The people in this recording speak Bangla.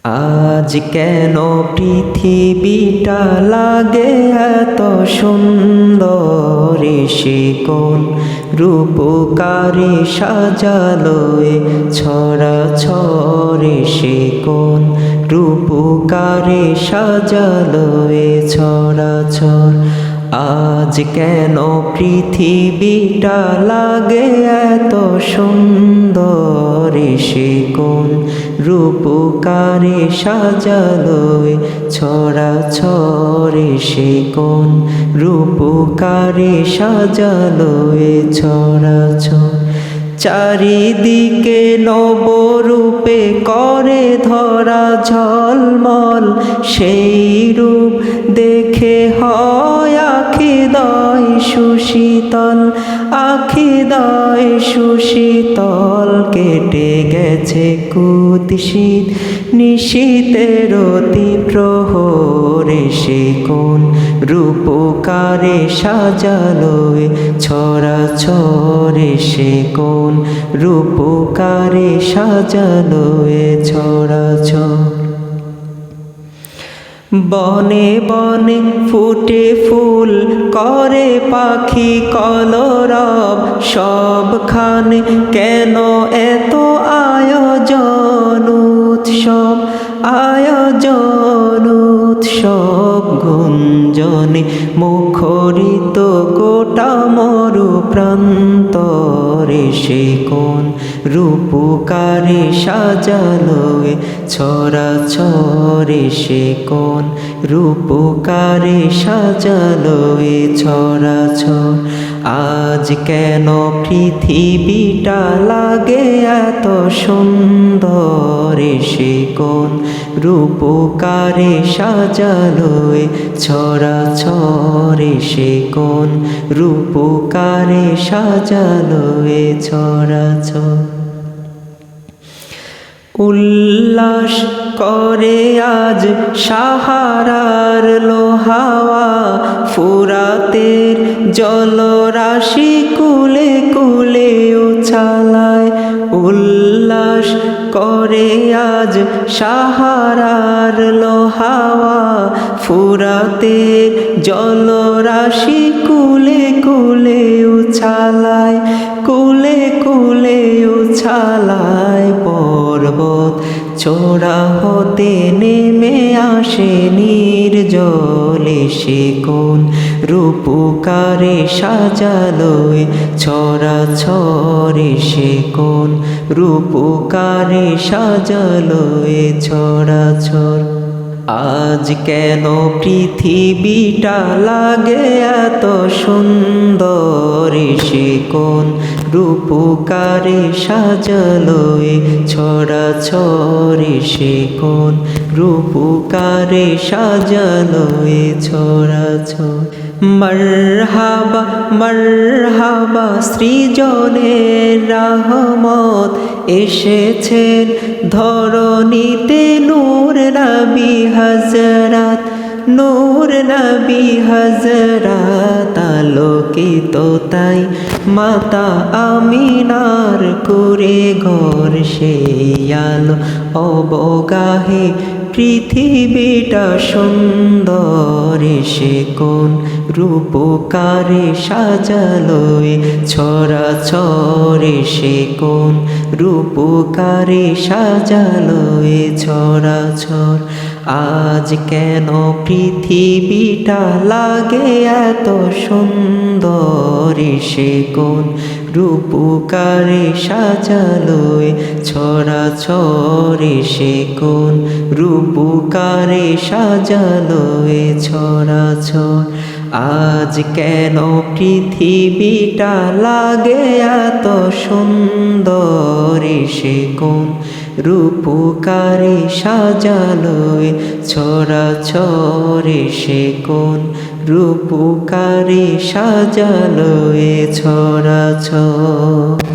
আজ কেন পৃথিবীটা লাগে এত সুন্দর, সে কোন রূপকারে সাজালো এ ছড়াছড়ে, সে কোন রূপকারে সাজালো এ ছড়াছড়। আজ কেন পৃথিবীটা লাগে এত সুন্দর, সে কোন রূপকারে সাজালো এ ছড়াছড়ে, সে কোন রূপকারে সাজালো এ ছড়াছড়। চারিদিকে নবরূপে করে ধরা ঝলমল, সেই রূপ দেখে হয় আখিদয় সুশীতল, আখিদয় সুশীতল। কেটে গেছে কুৎসিত নিশীথের অতি প্রহরে, সে কোন রূপকারে সাজালো এ ছড়াছড়ে, সে কোন রূপকারে সাজালো এ ছড়াছড়। বনে বনে ফুটে ফুল করে পাখি কলরব, সবখানে কেন এত আয়োজন উৎসব, আয়োজন উৎসব। গুঞ্জনে মুখরিত গোটা মরু প্রান্তরে, সে কোন রূপকারে সাজালো এ ছড়াছড়ে, সে কোন রূপকারে সাজালো এ ছড়াছড়। আজ কেন পৃথিবীটা লাগে এত সুন্দর, সে কোন রূপকারে সাজালো এ ছড়াছড়ে, সে কোন রূপকারে সাজালো এ ছড়াছড়। উল্লাস করে আজ সাহারার লোহাওয়া, ফুরাতের জলরাশি কুলে কুলে উছালায়। উল্লাস করে আজ সাহারার লোহাওয়া, ফুরাতের জলরাশি কুলে কুলে উছালায়, কুলে কুলে উছালায়। পর্বত চূড়া হতে নেমে আসে নির্জলে, সে কোন রূপকারে সাজালো এ ছড়াছড়ে, সে কোন রূপকারে সাজালো এ ছড়াছড়। আজ কেন পৃথিবীটা লাগে এত সুন্দর, সে কোন রূপকারে সাজালো এ ছড়াছড়ে, সে কোন রূপকারে সাজালো এ ছড়াছড়। মারহাবা মারহাবা সৃজনের রহমত, এসেছেন ধরণীতে নূর নবী হযরত, নূর নবী হযরত। আলোকিত তাই মাতা আমিনার কুরে ঘর, সেই আলো অবগাহে পৃথিবীটা সুন্দর, সে কোন রূপকারে সাজালো এ ছড়াছড়ে, সে কোন রূপকারে সাজালো এ ছড়াছড়। আজ কেন পৃথিবীটা লাগে এত সুন্দর, সে কোন রূপকারে সাজালো এ ছড়াছড়ে, সে কোন রূপকারে সাজালো এ ছড়াছড়। আজ কেন পৃথিবীটা লাগে এত সুন্দর, সে কোন রূপকারে সাজালো এ ছড়াছড়ে, সে কোন রূপকারে সাজালো এ ছড়াছড়।